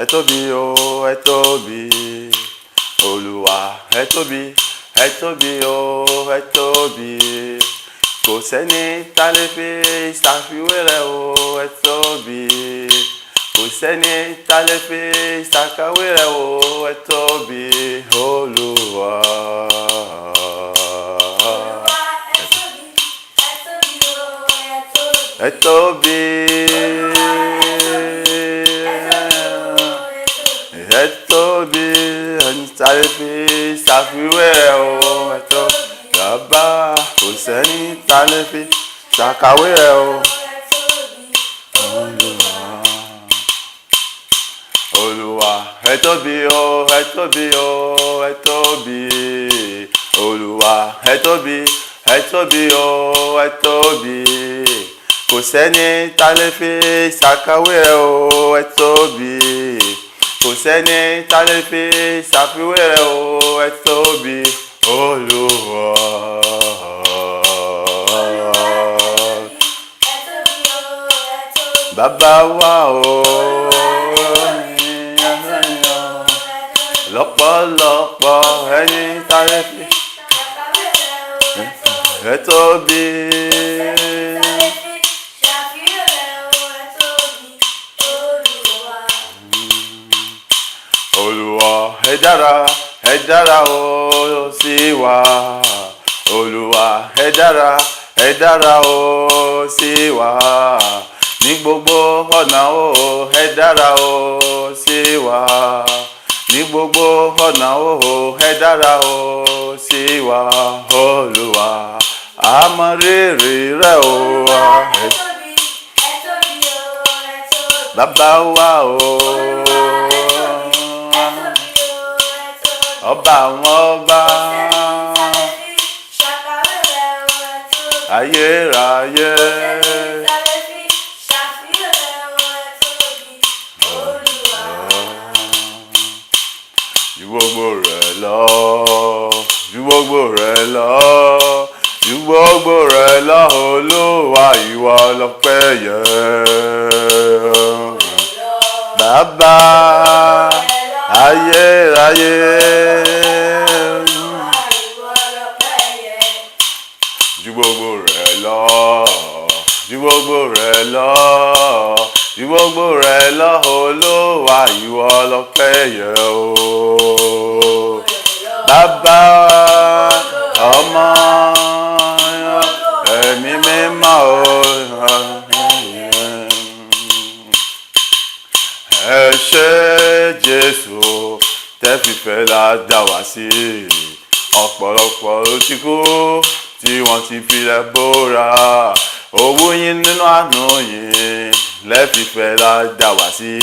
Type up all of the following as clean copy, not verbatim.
ẹ tóbi o, ẹ tóbi. Olúwa ẹ tóbi, ẹ tóbi o, ẹ tóbi. Kò sẹ́ni tá lè fi ṣàfiwé rẹ̀ o, ẹ tóbi. Kò sẹ́ni tá lè fi ṣàkàwé rẹ̀ o, ẹ tóbi. Olúwa. Ẹ tóbi. Ẹ tóbi, ẹni tá lè fi ṣàfiwé rẹ̀ o, ẹ tóbi. Bàbá, kò sẹ́ni tá lè fi ṣàkàwé rẹ̀ o. Olúwa ẹ tóbi o, ẹ tóbi o, ẹ tóbi. Olúwa ẹ tóbi, ẹ tóbi o, ẹ tóbi. Kò sẹ́ni tá lè fi ṣàkàwé rẹ̀ o, ẹ tóbi. Kò sẹ́ni tá lè fi ṣàfiwé rẹ̀ o, ẹ tóbi. Olúwa. Bàbá wa o. Lọ́pọ̀lọpọ̀ ẹni tá lè fi ẹ tóbi. Olúwa ẹ dára o sí wa. Olúwa ẹ dára o sí wa. Ní gbogbo ọ̀nà o ẹ dára o sí wa. Ní gbogbo ọ̀nà o ẹ dára o sí wa. Olúwa a mọ rírì rẹ̀ o. Bàbá wa o. Ọba àwọn ọba. Ayérayé. Ju gbogbo rẹ̀ lọ, ju gbogbo rẹ̀ lọ, ju gbogbo rẹ̀ lọ, Olúwa ìwọ lọ́pẹ́ yẹ. Bàbá ayérayé. Ju gbogbo rẹ̀ lọ, ju gbogbo rẹ̀ lọ, ju gbogbo rẹ̀ lọ, Olúwa ìwọ lọ́pẹ́ yẹ o. Bàbá, Ọmọ, Ẹ̀mí Mímọ́ o. Ẹ ṣé Jésù, tẹ́ fìfẹ́ la dá wá sí. Ọ̀pọ̀lọpọ̀ ló ti kú tí wọ́n ti filẹ̀ bóra. Owó yín nínú àánú yín lẹ́fìfẹ́ la dá wá sí.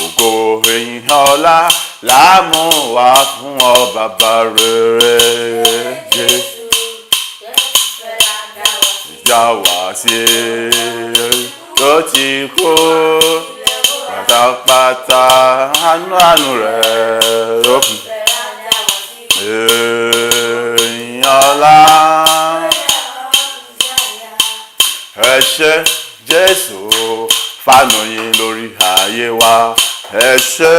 Ògo ìyìn ọlá láàmú wá fún ọ bàbá rere. Jésù dá wá sí tó ti kú pátápátá, àánú rẹ̀ ló fi. Ìyìn ọlá. Ẹ ṣé Jésù fàánú yín lórí ayé wa. Ẹ ṣé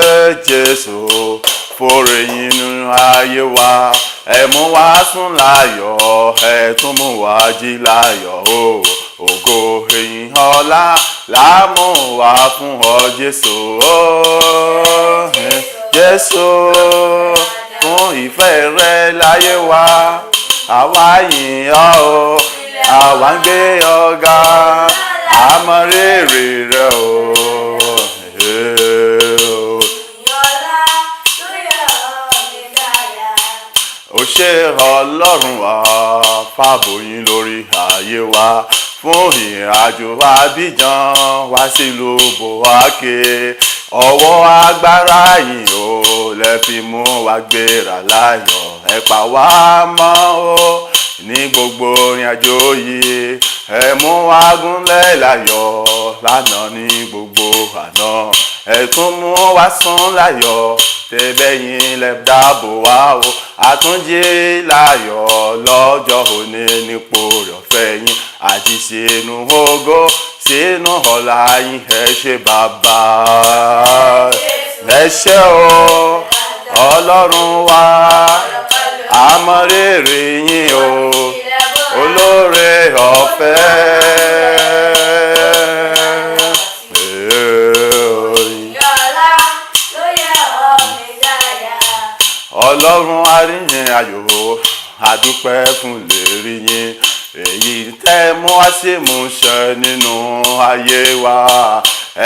Jésù fóore yín nínú ayé wa. Ẹ mú wa sùn láyọ̀, ẹ tún mú wa jí láyọ̀ o. Ògo ìyìn ọlá láàmú wá fún ọ Jésù o. Jésù fún ìfẹ́ rẹ láyé wa. Àwa yìn ọ́ o, àwa ń gbé ọ ga. A mọ rírì rẹ o. Ó ṣé Ọlọ́run wa fàbò yín lórí ayé wa. Fún ìrìnàjò Abidjan wá sílùú Bouaké. Ọwọ́ agbára yín o lẹ fi mú wa gbéra láyọ̀. Ẹ pa wá mọ́ o ní gbogbo ìrìnàjò yìí. Ẹ mú wa gúnlẹ̀ láyọ̀ lánàá ní gbogbo àná. Ẹ tún mú wa sùn láyọ̀ tẹ́bẹ̀yìn lẹ dáàbò wá o. Àtúnjí láyọ̀ lọ́jọ́ òní nípò ọ̀fẹ́ yín. Àti sínú ògo sínú ọ̀la yín ẹ ṣé bàbá. ẹ ṣé o ọlọ́run wa àmọ̀rírì yín o olóore ọ̀fẹ́. Ọlọ́run arìnrìn ayọ̀ adúpẹ́ fún lérí yín èyí tẹ́ mú wá sí ìmúṣẹ nínú ayé wa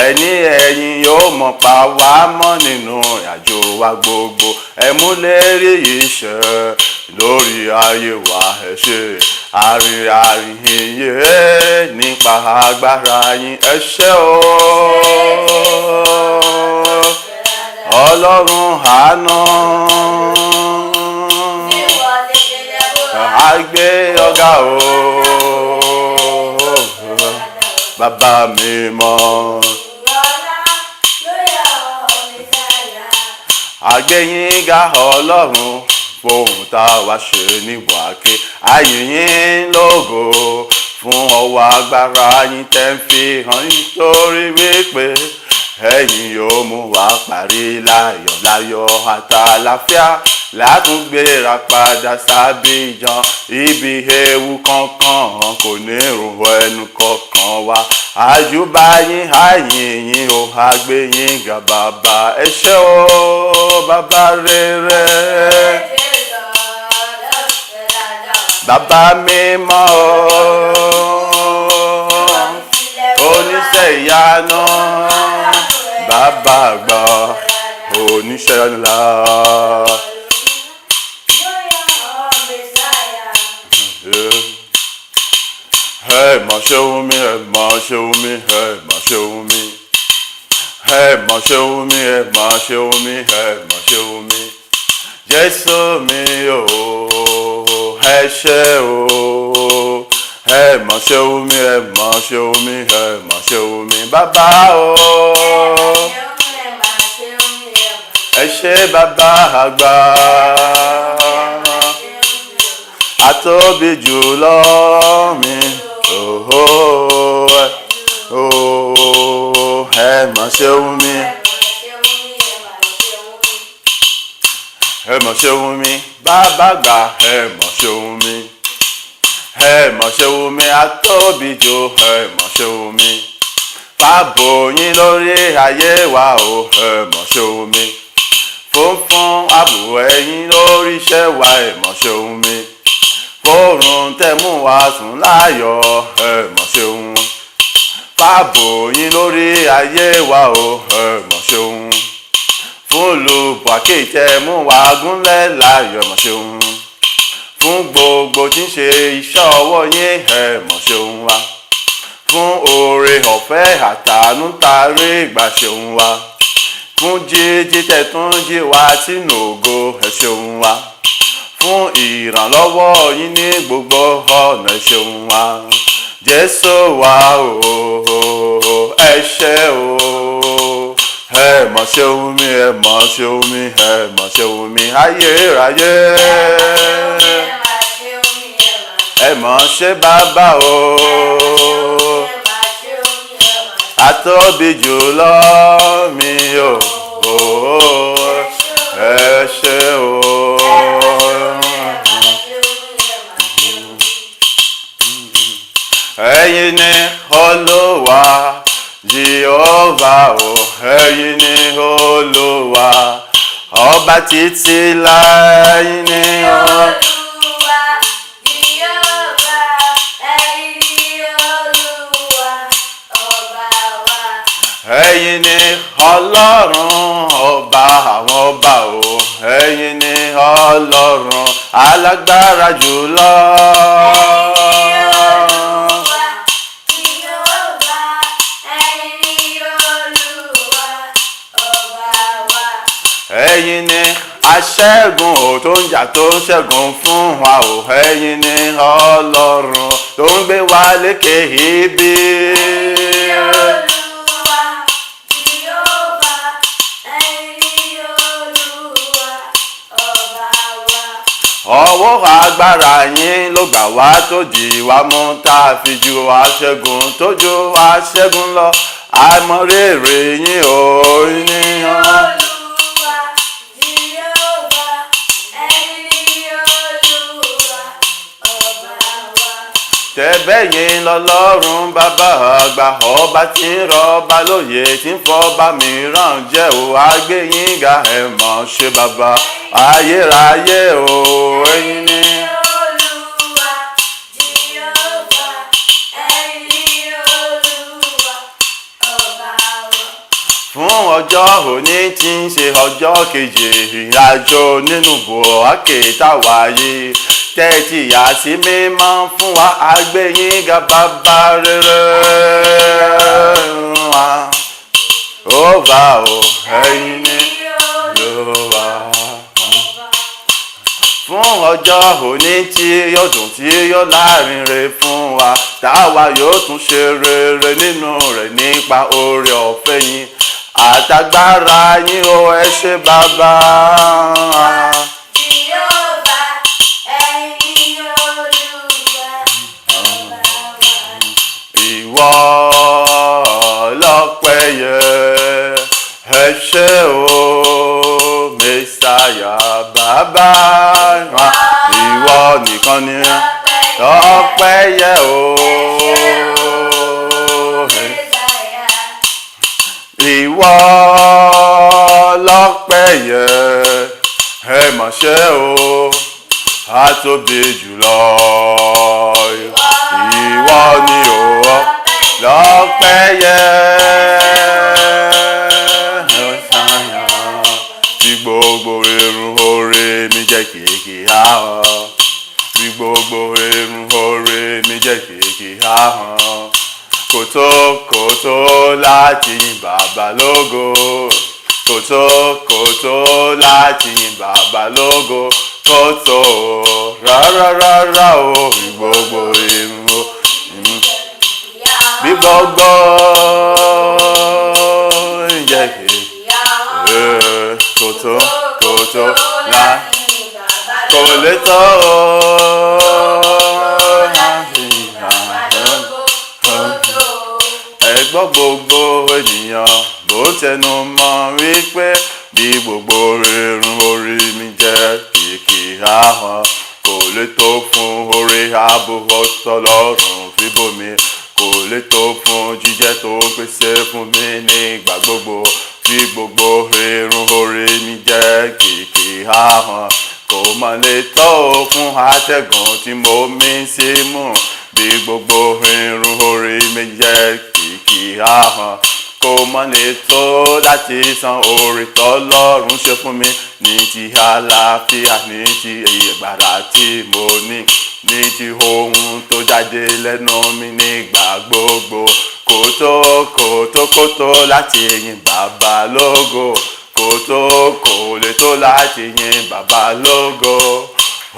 ẹ̀yin yóò mọ̀ pa wá mọ́ nínú ìrìnàjò wa gbogbo ẹ mú lérí yìí ṣẹ lórí ayé wa ẹ ṣé àríyìn nípa agbára yín ẹ ṣé o Ọlọ́run àánú àgbé ọ̀gá o bàbá mi mọ́ àgbéyìn ga Ọlọ́run fóhùn tá a wá ṣe ní wákè àyìnyín lógo fún ọwọ́ agbára yín tẹ́ ń fi hàn nítorí wípé ẹ̀yin yóò mú wa parí láyọ̀ láyọ̀ àtàlàfíà látúngbéra padà sábìjan ibi ewu kankan kò ní rùn ẹnu kankan wa àjùbà yín àyìnyín o àgbéyìn ga bàbá ẹ ṣé o bàbá rere bàbá mímọ́ oníṣẹ́ ìyanu bàbá àgbà oníṣẹ́ ńlá. Ẹ mà ṣeun mi ẹ mà ṣeun mi ẹ mà ṣeun mi ẹ mà ṣeun mi ẹ mà ṣeun mi ẹ mà ṣeun mi Jésù mi o ẹ ṣé o ẹ mà ṣeun mi ẹ mà ṣeun mi ẹ mà ṣeun mi bàbá o ẹ ṣé bàbá àgbà àtóbi jùlọ mi ẹ mà ṣeun mi ẹ mà ṣeun mi bàbá àgbà ẹ mà ṣeun mi ẹ mà ṣeun mi àtóbi jù ẹ mà ṣeun mi fàbò yín lórí ayé wa o ẹ mà ṣeun mi fúnfún àbò ẹ̀yin lórí iṣẹ́ wa ẹ mà ṣeun mi fòrùn tẹ̀mú wa sùn láyọ̀ ẹ mà ṣeun fàbò yín lórí ayé wa o ẹ mà ṣeun fún olùbọ̀kẹ́ tẹ̀mú wa gúnlẹ̀ láyọ̀ ẹ mà ṣeun fún gbogbo tí ń ṣe iṣẹ́ ọwọ́ yín ẹ mà ṣeun wa fún oore ọ̀fẹ́ àtàánú tarí ìgbà ṣeun wa fún jíjí tẹ̀tún jí wa sínú ògo ẹ ṣeun wa fún ìrànlọ́wọ́ yín ní gbogbo ọ̀nà ẹ ṣeun wa Jésù wa o ẹ ṣé o ẹ mà ṣeun mi ẹ mà ṣeun mi ẹ mà ṣeun mi ayérayé ẹ mà ṣe bàbá o àtóbi jùlọ mi o ẹ ṣé o. Ẹ̀yin ni Olúwa Jèhófà o ẹ̀yin ni Olúwa ọba títí láì ní Olúwa Jèhófà ẹ̀yin ni Olúwa ọba wa. Ẹ̀yin ni Ọlọ́run ọba àwọn ọba o ẹ̀yin ni Ọlọ́run alágbára jùlọ. Ẹ̀yin ni aṣẹ́gun ò tó ń jà tó ń ṣẹ́gun fún wa ò ẹ̀yin ni Ọlọ́run tó ń gbé wa lékè ibi. Olúwa Jèhófà ẹ̀yin ni Olúwa ọba wa. Ọwọ́ agbára yín ló gbà wá tó dì wá mú tá a fi ju aṣẹ́gun tó ju aṣẹ́gun lọ àmọ̀rírì yín ò ní hàn. bẹ́yìn lọ́lọ́run bàbá àgbà ọba tí ń rọba lóye tí ń fọba mìíràn jẹ́ ò àgbéyìn ga ẹ̀ mọ̀ ṣe bàbá ayérayé o ẹ̀yin ni. Fún ọjọ́ òní tí ń ṣe ọjọ́ keje ìrìnàjò nínú bòókè táwa yìí tẹ́tí yà sí mímọ́ fún wa àgbéyìn ga bàbá rere wa ó bá o ẹ̀yin ni yóò wá. Fún ọjọ́ òní tí yóò dùn tí yóò lárinrin fún wa táwa yóò tún ṣe rere nínú rẹ̀ nípa oore ọ̀fẹ́ yín àtàgbára yín o ẹ ṣé bàbá. Jèhófà ẹ̀yin Olúwa ọba wa. Ìwọ lọ́pẹ́ yẹ ẹ ṣé o Mèsáyà bàbá wa ìwọ nìkan ni lọ́pẹ́ yẹ o. Ìwọ lọ́pẹ́ yẹ ẹ mà ṣe o a tóbi jùlọ ìwọ ni o lọ́pẹ́ yẹ tí gbogbo irun oore mi jẹ́ kìkì ahọ́n tí gbogbo irun oore mi jẹ́ kìkì ahọ́n. Kòtó láti yin bàbá lógo kòtó láti yin bàbá lógo kòtó rárá o gbogbo irun o bí gbogbo jẹ́ kí kòtó láti kò lè tó ẹgbọ́ gbogbo ènìyàn bó tẹnu mọ́ wípé bí gbogbo irun orí mi jẹ́ kìkì ahọ́n kò lè tó fún oore ààbò tọ́lọ́run fíbòmí kò lè tó fún jíjẹ́ tó pèsè fún mi nígbà gbogbo bí gbogbo irun orí mi jẹ́ kìkì ahọ́n kò mà lè tó fún atẹ́gùn tí mo mí sí mú bí gbogbo irun orí mi jẹ́ kìkì ahọ́n kò mà lè tó láti san oore tọ́lọ́run ṣe fún mi ní ti àlàáfíà ní ti ìgbàlà tí mo ní ti ohun tó jáde lẹ́nu mi nígbà gbogbo kòtó láti yin bàbá lógo kò lè tó láti yin bàbá lógo.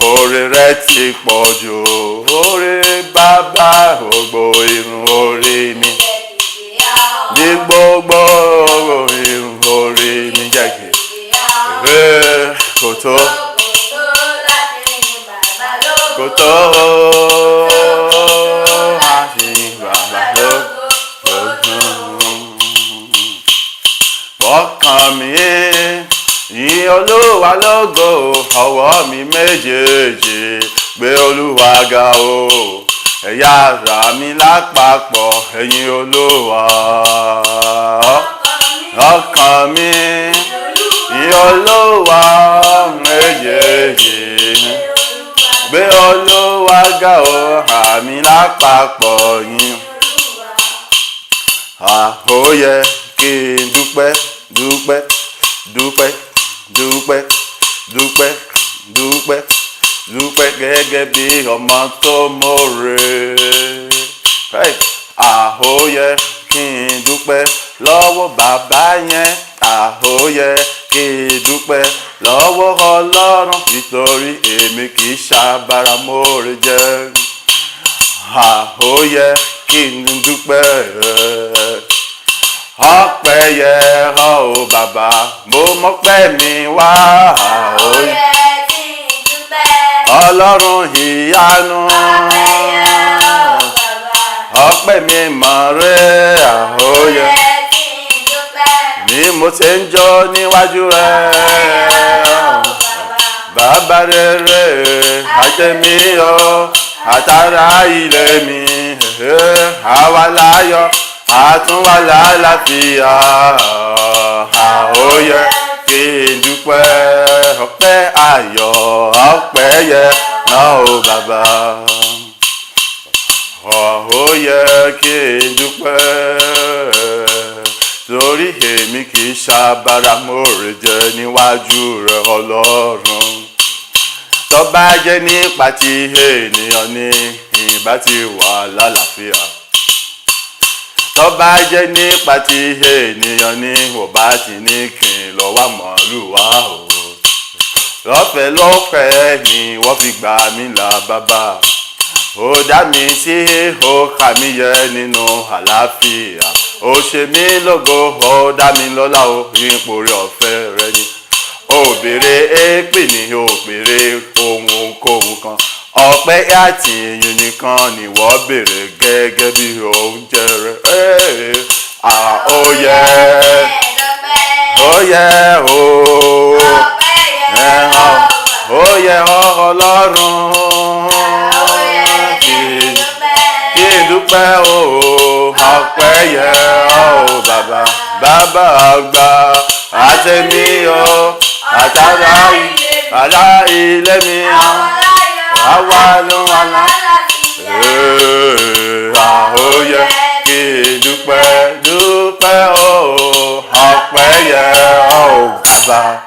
Oore rẹ̀ ti pọ̀ jù oore bàbá gbogbo irun orí mi ní gbogbo irun orí mi jẹ́ kí kòtó láti yin bàbá lógo. Ọkàn mi yìn Olúwa lógo ọwọ́ mi méjèèjì gbé Olúwa ga o ẹ̀yà ara mi lápapọ̀ ẹ̀yìn Olúwa. Ọkàn mi yìn Olúwa méjèèjì gbé Olúwa ga o ara mi lápapọ̀ yìn. Ó yẹ kí n dúpẹ́ gẹ́gẹ́ bí ọmọ tó mọ̀ọ́rẹ́. Ó yẹ kí n dúpẹ́ lọ́wọ́ bàbá yẹn. Ó yẹ kí n dúpẹ́ lọ́wọ́ Ọlọ́run nítorí èmi kì í ṣàbàrà mọ́ọ̀rẹ́ jẹ́. Ó yẹ kí n dúpẹ́ ọpẹ́ yẹ ọ́ o bàbá mo mọ́pẹ́ mi wá. Ó yẹ kí n dúpẹ́ Ọlọ́run ìyanu ọpẹ́ mi mọ̀ rẹ́. Ó yẹ kí n dúpẹ́ ni mo ṣe ń jó níwájú rẹ̀ bàbá rere àjẹmí o àtàrà ilé mi. àwa láyọ̀ àtúnwá lálàáfíà ó yẹ kí n dúpẹ́ ọpẹ́ ayọ̀ ọpẹ́ yẹ náà ó bàbá ó yẹ kí n dúpẹ́ torí èmi kì í ṣàbàrà mòrè jẹ níwájú rẹ Ọlọ́run tó bá jẹ́ nípa ti ènìyàn ni ìbá ti wà lálàáfíà tó bá jẹ́ nípa ti ènìyàn ni ò bá ti ní kí n lọ wá màálù wá o lọ́fẹ̀ẹ́ ni wọ́n fi gbà mí là bàbá ó dá mi sí ó kà mí yẹ nínú àlàáfíà ó ṣe mí lógo ó dá mi lọ́lá ó ipò rẹ̀ ọ̀fẹ́ rẹ ni ó béèrè èpè ní ó béèrè ohunkóhun kan ọpẹ́ àti ìyìn nìkan ni wọ́n béèrè gẹ́gẹ́ bí oúnjẹ rẹ̀ ó yẹ ó yẹ ó yẹ Ọlọ́run kí n dúpẹ́ ọpẹ́ yẹ bàbá àgbà àtẹ̀mí àtàrà ilé mi àwa ló wà ó yẹ kí n dúpẹ́ ọpẹ́ yẹ bàbá.